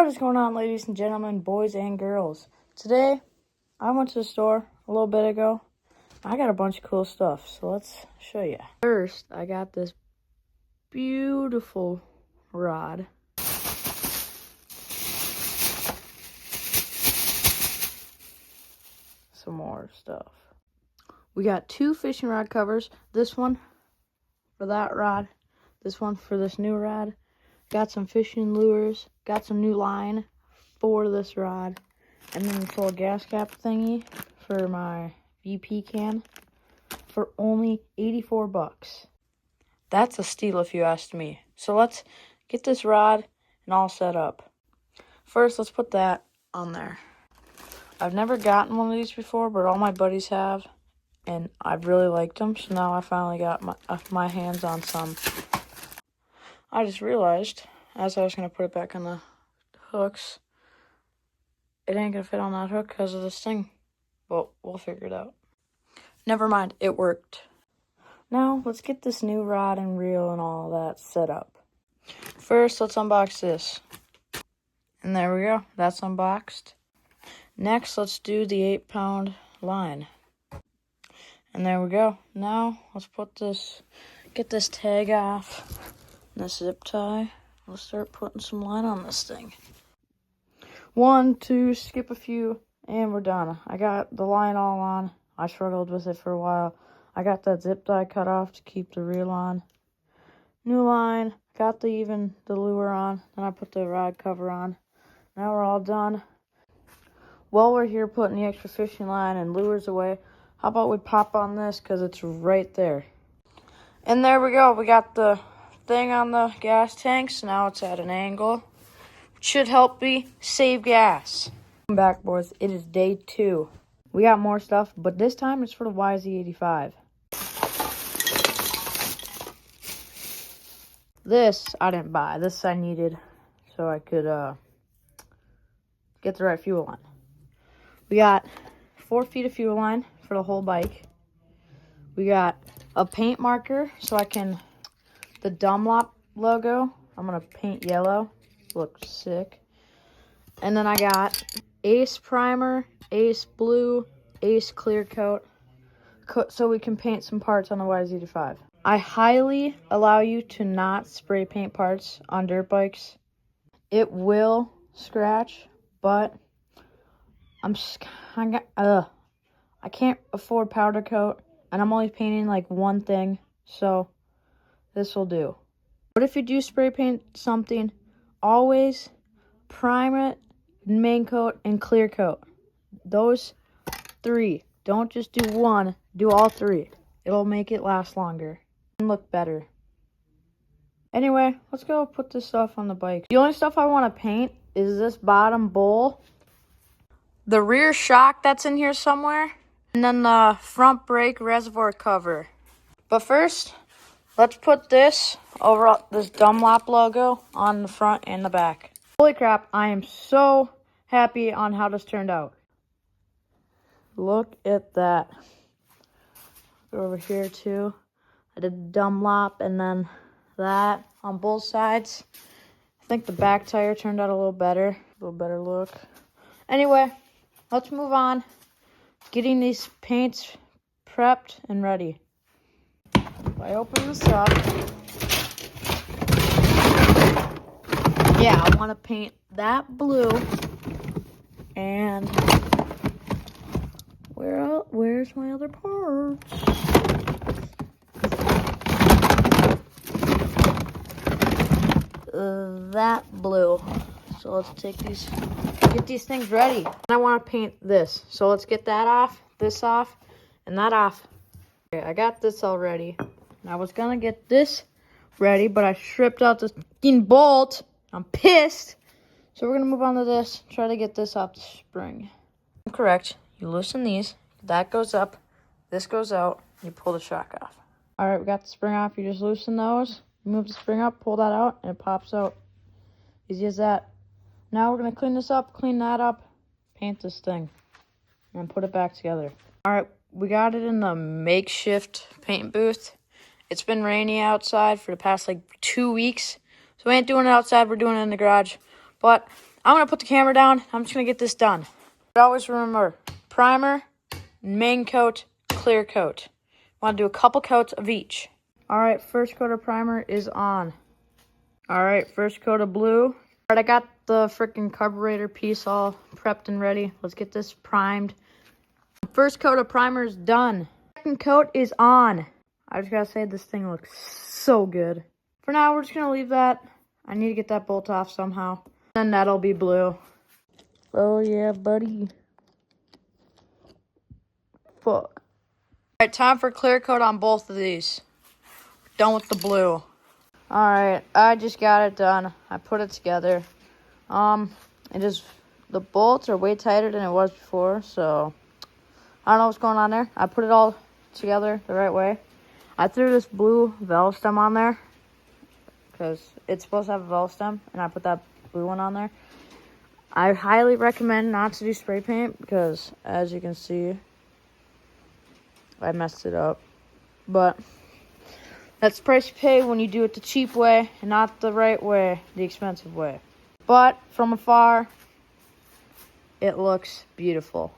What is going on, ladies and gentlemen, boys and girls? Today, I went to the store a little bit ago. I got a bunch of cool stuff, so let's show you. First, I got this beautiful rod. Some more stuff. We got two fishing rod covers. This one for that rod. This one for this new rod. Got some fishing lures. Got some new line for this rod. And then this little gas cap thingy for my VP can for only 84 bucks. That's a steal if you asked me. So let's get this rod and all set up. First, let's put that on there. I've never gotten one of these before, but all my buddies have, and I've really liked them, so now I finally got my hands on some. I just realized, as I was going to put it back on the hooks, it ain't going to fit on that hook because of this thing. But we'll figure it out. Never mind, it worked. Now, let's get this new rod and reel and all that set up. First, let's unbox this. And there we go, that's unboxed. Next, let's do the 8-pound line. And there we go. Now, let's get this tag off, this zip tie. Let's start putting some line on this thing. 1, 2, skip a few, and we're done. I got the line all on. I struggled with it for a while. I got that zip tie cut off to keep the reel on. New line, got the lure on, then I put the rod cover on. Now we're all done. While we're here putting the extra fishing line and lures away, how about we pop on this because it's right there. And there we go. We got the thing on the gas tanks. Now it's at an angle. Which should help me save gas. Welcome back, boys. It is day 2. We got more stuff, but this time it's for the YZ85. This I didn't buy. This I needed so I could get the right fuel line. We got 4 feet of fuel line for the whole bike. We got a paint marker so I can, the Dunlop logo, I'm going to paint yellow. Looks sick. And then I got Ace primer, Ace blue, Ace clear coat so we can paint some parts on the YZ85. I highly allow you to not spray paint parts on dirt bikes. It will scratch, but I can't afford powder coat, and I'm only painting like one thing, so this will do. But if you do spray paint something, always prime it, main coat, and clear coat. Those 3. Don't just do one, do all 3. It'll make it last longer and look better. Anyway, let's go put this stuff on the bike. The only stuff I want to paint is this bottom bowl, the rear shock that's in here somewhere, and then the front brake reservoir cover. But first, let's put this over this Dunlop logo on the front and the back. Holy crap, I am so happy on how this turned out. Look at that. Go over here too. I did Dunlop and then that on both sides. I think the back tire turned out a little better look. Anyway, let's move on. Getting these paints prepped and ready. If I open this up, yeah, I want to paint that blue. And where's my other parts? That blue. So let's get these things ready. And I want to paint this. So let's get that off, this off, and that off. Okay, I got this already. And I was gonna get this ready, but I stripped out the fucking bolt. I'm pissed. So we're gonna move on to this. Try to get this off the spring. I'm correct. You loosen these. That goes up. This goes out. You pull the shock off. All right, we got the spring off. You just loosen those. Move the spring up, pull that out, and it pops out. Easy as that. Now we're going to clean this up, clean that up, paint this thing, and put it back together. All right, we got it in the makeshift paint booth. It's been rainy outside for the past 2 weeks, so we ain't doing it outside. We're doing it in the garage. But I'm going to put the camera down. I'm just going to get this done. But always remember, primer, main coat, clear coat. Want to do a couple coats of each. All right, first coat of primer is on. All right, first coat of blue. All right, I got the freaking carburetor piece all prepped and ready. Let's get this primed. First coat of primer is done. Second coat is on. I just gotta say, this thing looks so good. For now, we're just gonna leave that. I need to get that bolt off somehow. Then that'll be blue. Oh yeah, buddy. Fuck. Alright, time for clear coat on both of these. Done with the blue. Alright, I just got it done. I put it together. The bolts are way tighter than it was before, so I don't know what's going on there. I put it all together the right way. I threw this blue valve stem on there because it's supposed to have a valve stem, and I put that blue one on there. I highly recommend not to do spray paint because, as you can see, I messed it up. But that's the price you pay when you do it the cheap way and not the right way, the expensive way. But from afar, it looks beautiful.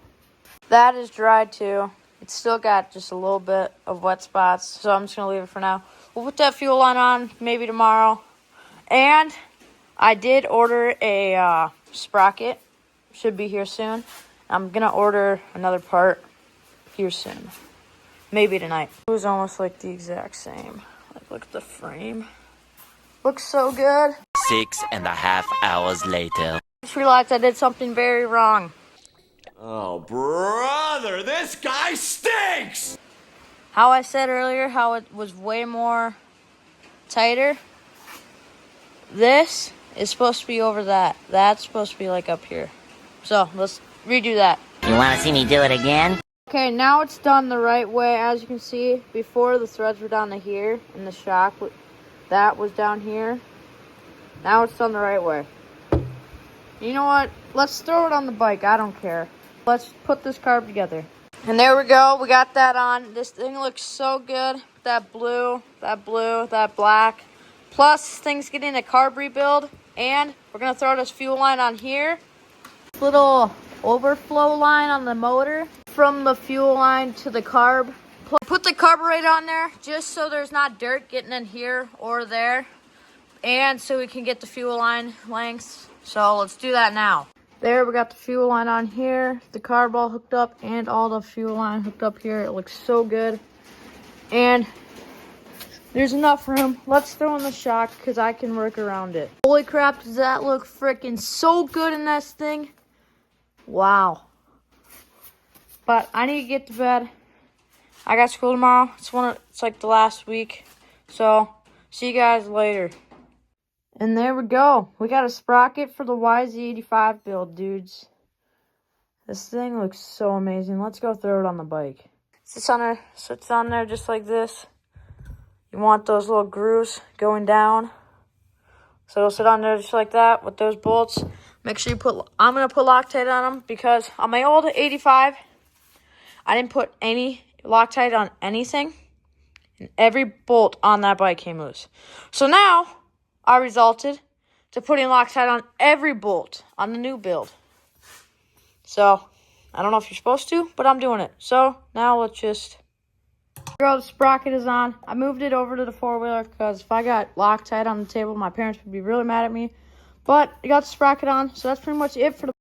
That is dried too. It's still got just a little bit of wet spots, so I'm just going to leave it for now. We'll put that fuel line on maybe tomorrow. And I did order a sprocket. Should be here soon. I'm going to order another part here soon. Maybe tonight. It was almost like the exact same. Like, look at the frame. Looks so good. 6.5 hours later. I just realized I did something very wrong. Oh, brother, this guy stinks! How I said earlier, how it was way more tighter. This is supposed to be over that. That's supposed to be like up here. So let's redo that. You want to see me do it again? Okay, now it's done the right way. As you can see, before the threads were down to here, and the shock, that was down here. Now it's done the right way. You know what? Let's throw it on the bike. I don't care. Let's put this carb together. And there we go. We got that on. This thing looks so good. That blue, that black. Plus, this thing's getting a carb rebuild. And we're going to throw this fuel line on here. Little overflow line on the motor. From the fuel line to the carb. Put the carburetor on there just so there's not dirt getting in here or there. And so we can get the fuel line lengths. So let's do that now. There, we got the fuel line on here, the carb all hooked up, and all the fuel line hooked up here. It looks so good. And there's enough room. Let's throw in the shock because I can work around it. Holy crap, does that look freaking so good in this thing? Wow. But I need to get to bed. I got school tomorrow. It's like the last week. So, see you guys later. And there we go. We got a sprocket for the YZ85 build, dudes. This thing looks so amazing. Let's go throw it on the bike. Sits on there just like this. You want those little grooves going down. So it'll sit on there just like that with those bolts. Make sure I'm going to put Loctite on them because on my old 85, I didn't put any Loctite on anything. And every bolt on that bike came loose. So now I resulted to putting Loctite on every bolt on the new build. So, I don't know if you're supposed to, but I'm doing it. So, now let's just... The sprocket is on. I moved it over to the four-wheeler because if I got Loctite on the table, my parents would be really mad at me. But I got the sprocket on, so that's pretty much it for the...